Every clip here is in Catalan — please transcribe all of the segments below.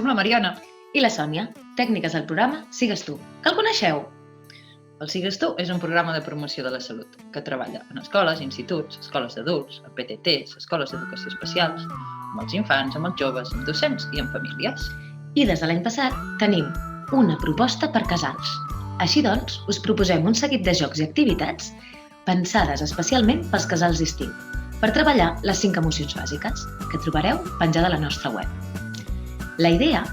som la Mariona. I la Sònia, tècniques del programa Sigues tu, que el coneixeu? El Sigues tu és un programa de promoció de la salut que treballa en escoles, instituts, escoles d'adults, en PTTs, escoles d'educació especials, amb els infants, amb els joves, amb docents i amb famílies. I des de l'any passat tenim una proposta per casals. Així doncs, us proposem un seguit de jocs i activitats pensades especialment pels casals d'estiu, per treballar les 5 emocions bàsiques que trobareu penjada a la nostra web. La idea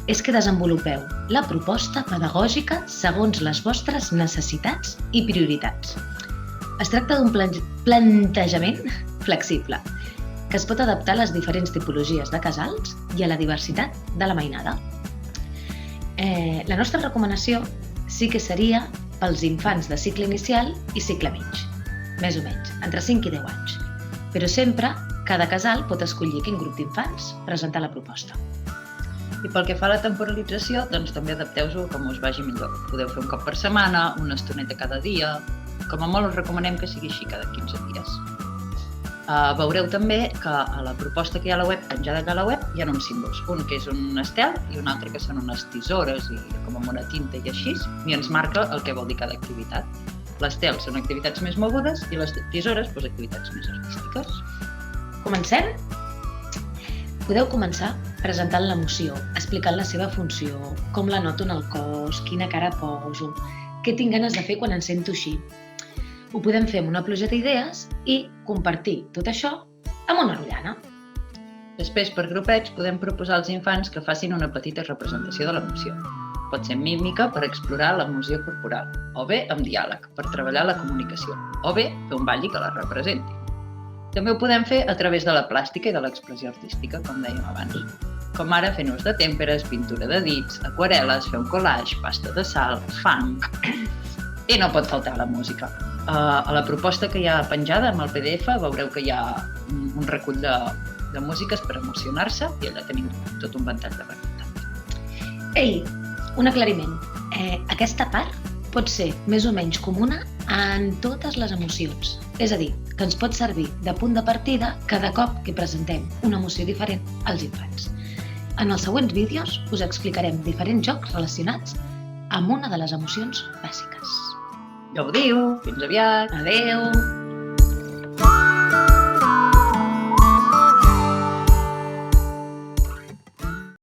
és que desenvolupeu la proposta pedagògica segons les vostres necessitats i prioritats. Es tracta d'un plantejament flexible, que es pot adaptar a les diferents tipologies de casals i a la diversitat de la mainada. La nostra recomanació sí que seria pels infants de cicle inicial i cicle mig, més o menys, entre 5 i 10 anys. Però sempre, cada casal pot escollir quin grup d'infants presentar la proposta. I pel que fa a la temporalització, doncs també adapteu-vos com us vagi millor. Podeu fer un cop per setmana, una estoneta cada dia. Com a molt us recomanem que sigui així cada 15 dies. Veureu també que a la proposta que hi ha a la web, penjada a la web, hi ha uns símbols. Un que és un estel i un altre que són unes tisores i com amb una tinta i així, i ens marca el que vol dir cada activitat. L'estel són activitats més mogudes i les tisores, doncs, activitats més artístiques. Comencem? Podeu començar presentant l'emoció, explicant la seva funció, com la noto en el cos, quina cara poso, què tinc ganes de fer quan em sento així. Ho podem fer amb una pluja d'idees i compartir tot això amb una rotllana. Després, per grupets, podem proposar als infants que facin una petita representació de l'emoció. Pot ser mímica per explorar l'emoció corporal, o bé amb diàleg, per treballar la comunicació, o bé fer un balli que la representi. També ho podem fer a través de la plàstica i de l'expressió artística, com dèiem abans. Com ara fent ús de tèmperes, pintura de dits, aquarel·les, fer un collage, pasta de sal, funk... I no pot faltar la música. A la proposta que hi ha penjada amb el PDF veureu que hi ha un recull de músiques per emocionar-se i allà tenim tot un ventall de varietat. Ei, un aclariment. Aquesta part pot ser més o menys comuna en totes les emocions. És a dir, que ens pot servir de punt de partida cada cop que presentem una emoció diferent als infants. En els següents vídeos us explicarem diferents jocs relacionats amb una de les emocions bàsiques. Gaudiu! Fins aviat! Adeu!